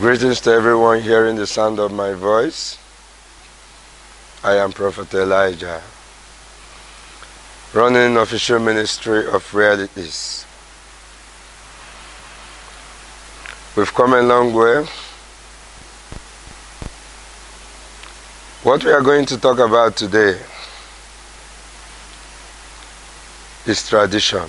Greetings to everyone hearing the sound of my voice. I am Prophet Elijah, running official ministry of realities. We've come a long way. What we are going to talk about today is tradition.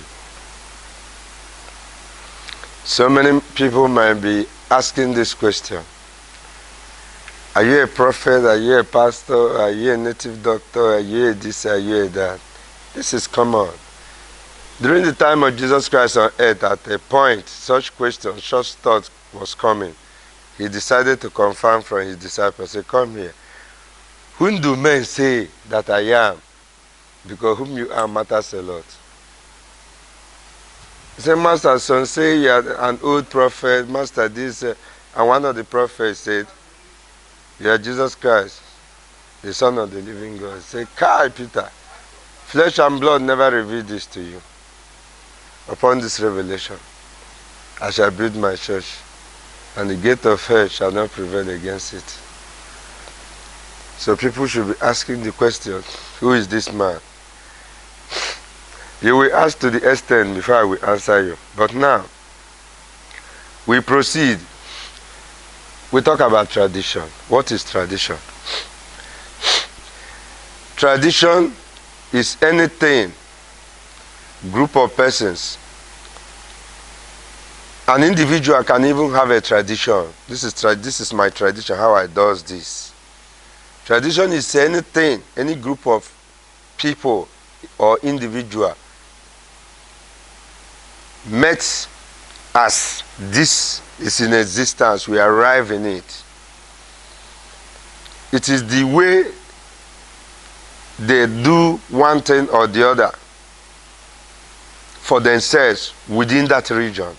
So many people might be asking this question. Are you a prophet? Are you a pastor? Are you a native doctor? Are you a this? Are you a that? This is common. During the time of Jesus Christ on earth, at a point, such questions, such thoughts was coming. He decided to confirm from his disciples, say, come here. Whom do men say that I am? Because whom you are matters a lot. He said, Master, some say you are an old prophet, Master this, and one of the prophets said, you are Jesus Christ, the Son of the living God. He said, Kai, Peter, flesh and blood never revealed this to you. Upon this revelation, I shall build my church, and the gate of hell shall not prevail against it. So people should be asking the question, who is this man? You will ask to the extent before I will answer you. But now, we proceed. We talk about tradition. What is tradition? Tradition is anything, group of persons. An individual can even have a tradition. This is my tradition, how I does this. Tradition is anything, any group of people or individual met as this is in existence, we arrive in it. It is the way they do one thing or the other for themselves within that region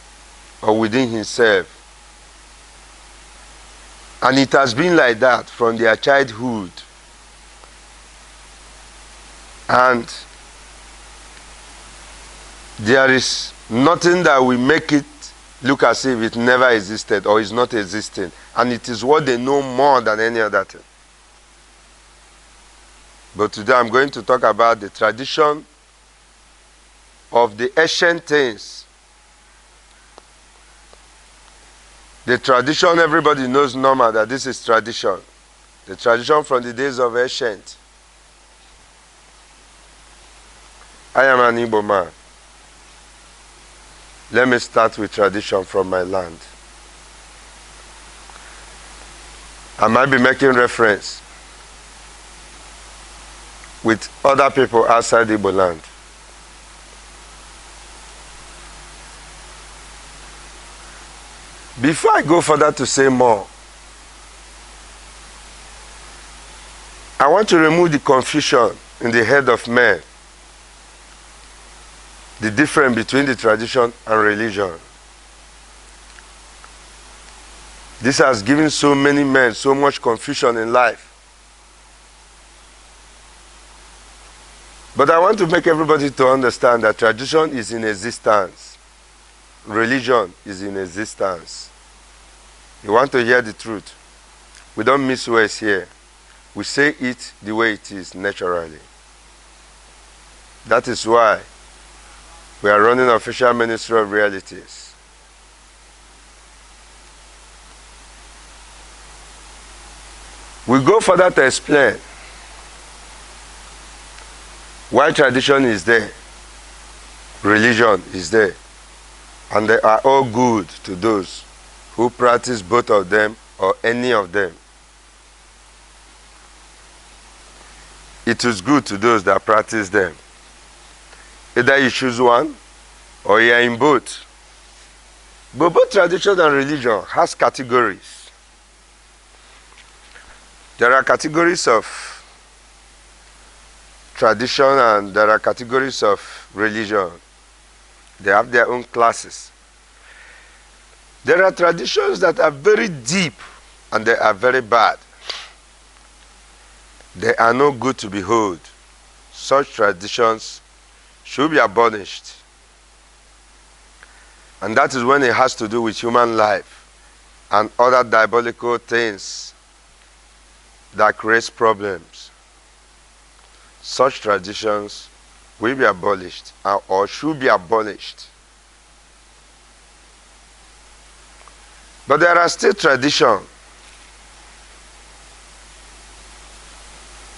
or within himself. And it has been like that from their childhood. And there is nothing that will make it look as if it never existed or is not existing. And it is what they know more than any other thing. But today I'm going to talk about the tradition of the ancient things. The tradition, everybody knows normal that this is tradition. The tradition from the days of ancient. I am an Igbo man. Let me start with tradition from my land. I might be making reference with other people outside Igbo land. Before I go further to say more, I want to remove the confusion in the head of men. The difference between the tradition and religion. This has given so many men so much confusion in life. But I want to make everybody to understand that tradition is in existence. Religion is in existence. You want to hear the truth. We don't miss words here. We say it the way it is naturally. That is why we are running an official ministry of realities. We go further to explain why tradition is there, religion is there, and they are all good to those who practice both of them or any of them. It is good to those that practice them. Either you choose one or you are in both. But both tradition and religion has categories. There are categories of tradition and there are categories of religion. They have their own classes. There are traditions that are very deep and they are very bad. They are no good to behold. Such traditions should be abolished. And that is when it has to do with human life. and other diabolical things that create problems. Such traditions will be abolished or should be abolished. But there are still traditions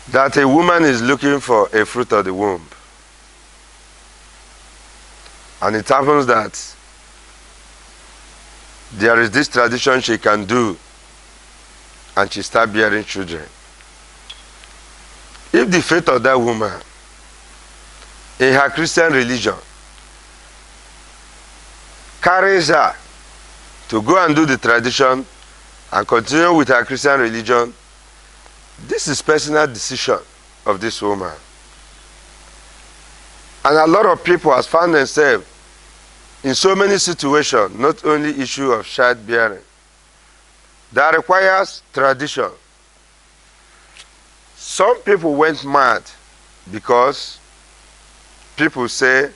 that a woman is looking for a fruit of the womb. And it happens that there is this tradition she can do and she starts bearing children. If the faith of that woman in her Christian religion carries her to go and do the tradition and continue with her Christian religion, this is personal decision of this woman. And a lot of people have found themselves in so many situations, not only issue of childbearing, that requires tradition. Some people went mad because people say,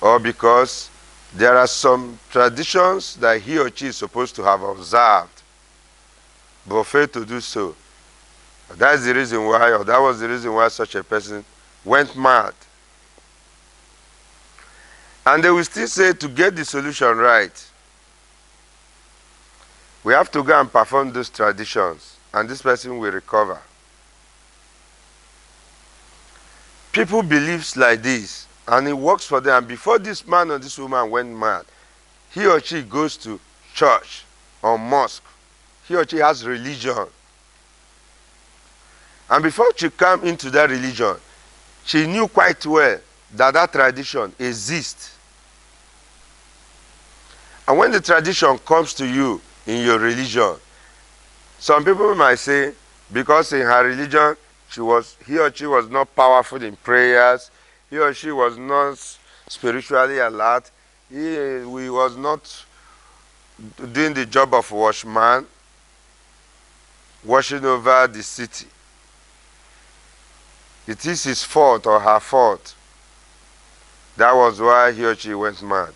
or because there are some traditions that he or she is supposed to have observed, but failed to do so. That's the reason why, or that was the reason why such a person went mad. And they will still say, to get the solution right, we have to go and perform those traditions, and this person will recover. People believe like this, and it works for them. And before this man or this woman went mad, he or she goes to church or mosque. He or she has religion. And before she came into that religion, she knew quite well that that tradition exists. And when the tradition comes to you in your religion, some people might say, because in her religion, he or she was not powerful in prayers, he or she was not spiritually alert, he was not doing the job of watchman, watching over the city. It is his fault or her fault. That was why he or she went mad.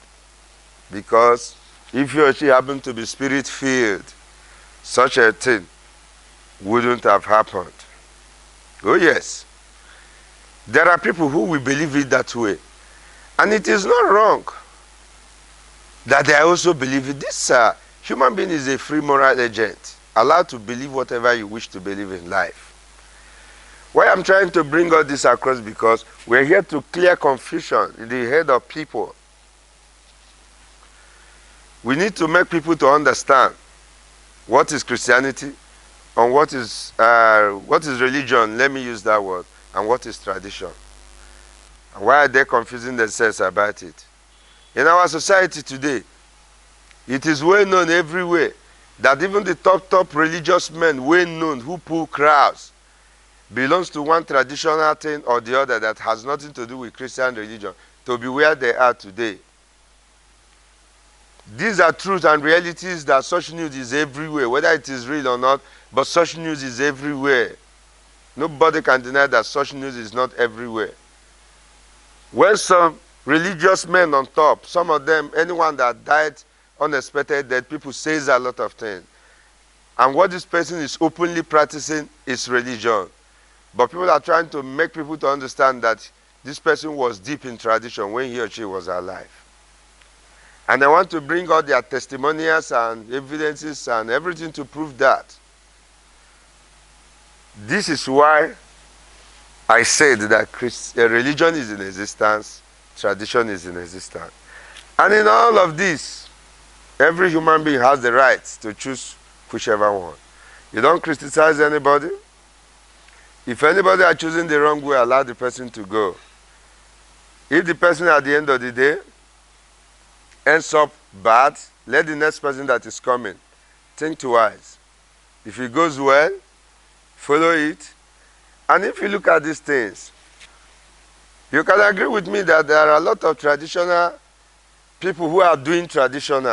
Because if he or she happened to be spirit-filled, such a thing wouldn't have happened. Oh yes. There are people who will believe it that way. And it is not wrong that they also believe it. This human being is a free moral agent, allowed to believe whatever you wish to believe in life. Why I'm trying to bring all this across, because we're here to clear confusion in the head of people. We need to make people to understand what is Christianity and what is religion, let me use that word, and what is tradition. And why are they confusing themselves about it? In our society today, it is well known everywhere that even the top religious men, well known, who pull crowds, belongs to one traditional thing or the other that has nothing to do with Christian religion, to be where they are today. These are truths and realities that such news is everywhere, whether it is real or not, but such news is everywhere. Nobody can deny that such news is not everywhere. When some religious men on top, some of them, anyone that died unexpected death, people says a lot of things. And what this person is openly practicing is religion. But people are trying to make people to understand that this person was deep in tradition when he or she was alive. And they want to bring out their testimonials and evidences and everything to prove that. This is why I said that religion is in existence, tradition is in existence. And in all of this, every human being has the right to choose whichever one. You don't criticize anybody. If anybody are choosing the wrong way, allow the person to go. If the person at the end of the day ends up bad, let the next person that is coming think twice. If it goes well, follow it. And if you look at these things, you can agree with me that there are a lot of traditional people who are doing tradition.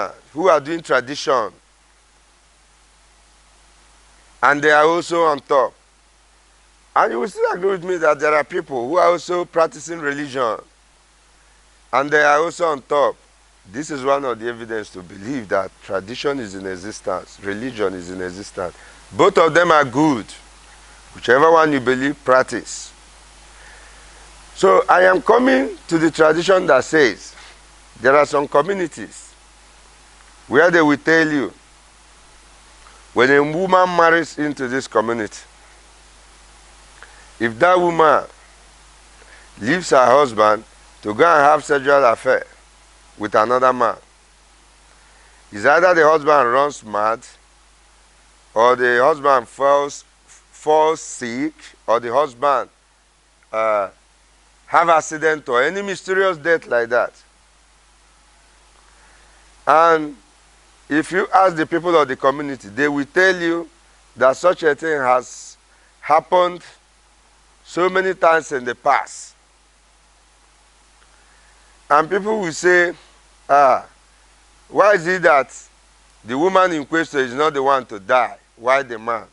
And they are also on top. And you will still agree with me that there are people who are also practicing religion. And they are also on top. This is one of the evidence to believe that tradition is in existence, religion is in existence. Both of them are good. Whichever one you believe, practice. So I am coming to the tradition that says there are some communities where they will tell you when a woman marries into this community, if that woman leaves her husband to go and have sexual affair with another man, it's either the husband runs mad, or the husband falls sick, or the husband have accident or any mysterious death like that. And if you ask the people of the community, they will tell you that such a thing has happened so many times in the past. And people will say, why is it that the woman in question is not the one to die? Why the man?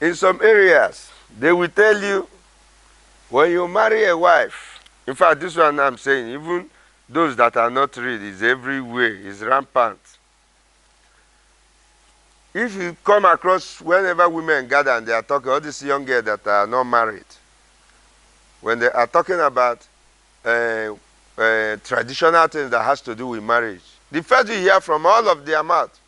In some areas, they will tell you, when you marry a wife, in fact, this one I'm saying, even those that are not read, is everywhere, is rampant. If you come across, whenever women gather and they are talking, all these young girls that are not married, when they are talking about traditional things that has to do with marriage, the first you hear from all of their mouth,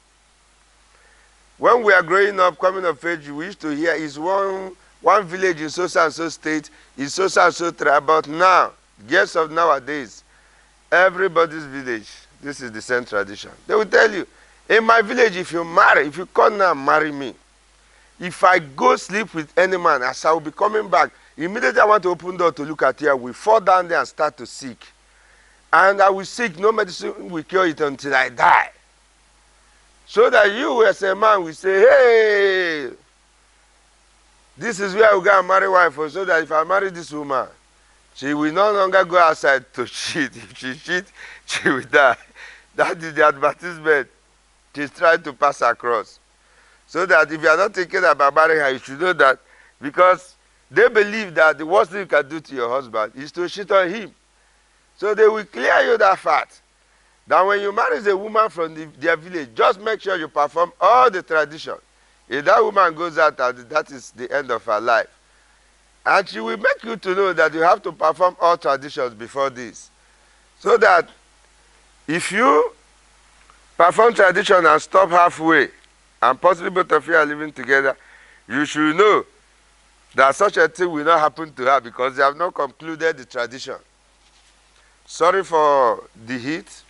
when we are growing up, coming of age, we used to hear is one village in so and so state, is so and so tribe. But now, guests of nowadays, everybody's village, this is the same tradition. They will tell you, in my village, if you marry, if you come now and marry me, if I go sleep with any man, as I will be coming back, immediately I want to open door to look at you, we fall down there and start to seek. And I will seek, no medicine will cure it until I die. So that you as a man will say, hey, this is where I will go and marry wife, so that if I marry this woman, she will no longer go outside to cheat. If she cheats, she will die. That is the advertisement she's trying to pass across. So that if you are not thinking about marrying her, you should know that, because they believe that the worst thing you can do to your husband is to cheat on him. So they will clear you that fact. That when you marry a woman from their village, just make sure you perform all the tradition. If that woman goes out, that is the end of her life. And she will make you to know that you have to perform all traditions before this. So that if you perform tradition and stop halfway, and possibly both of you are living together, you should know that such a thing will not happen to her, because they have not concluded the tradition. Sorry for the heat.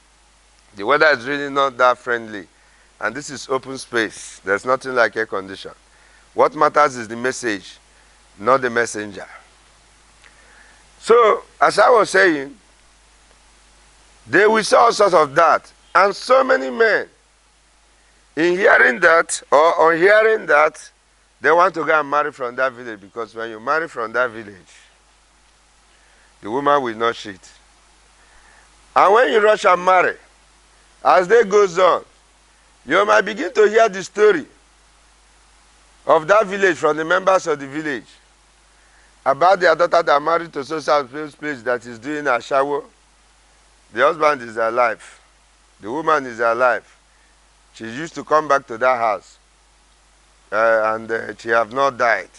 The weather is really not that friendly. And this is open space. There's nothing like air condition. What matters is the message, not the messenger. So, as I was saying, they will say all sorts of that. And so many men, in hearing that, or on hearing that, they want to go and marry from that village, because when you marry from that village, the woman will not cheat. And when you rush and marry, as day goes on, you might begin to hear the story of that village from the members of the village about their daughter that married to social place that is doing a shower. The husband is alive. The woman is alive. She used to come back to that house, and she have not died.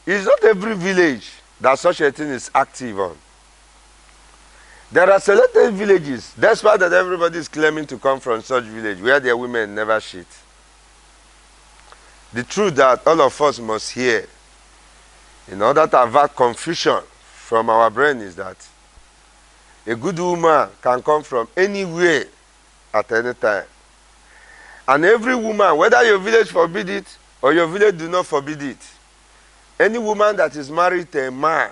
It's not every village that such a thing is active on. There are selected villages, despite that everybody is claiming to come from such village, where their women never cheat. The truth that all of us must hear, in order to avert confusion from our brain, is that a good woman can come from anywhere at any time. And every woman, whether your village forbid it or your village do not forbid it, any woman that is married to a man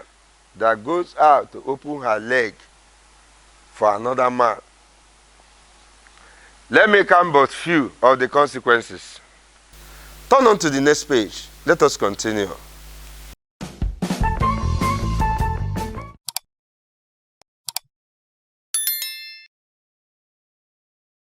that goes out to open her leg for another man, let me count but few of the consequences. Turn on to the next page. Let us continue.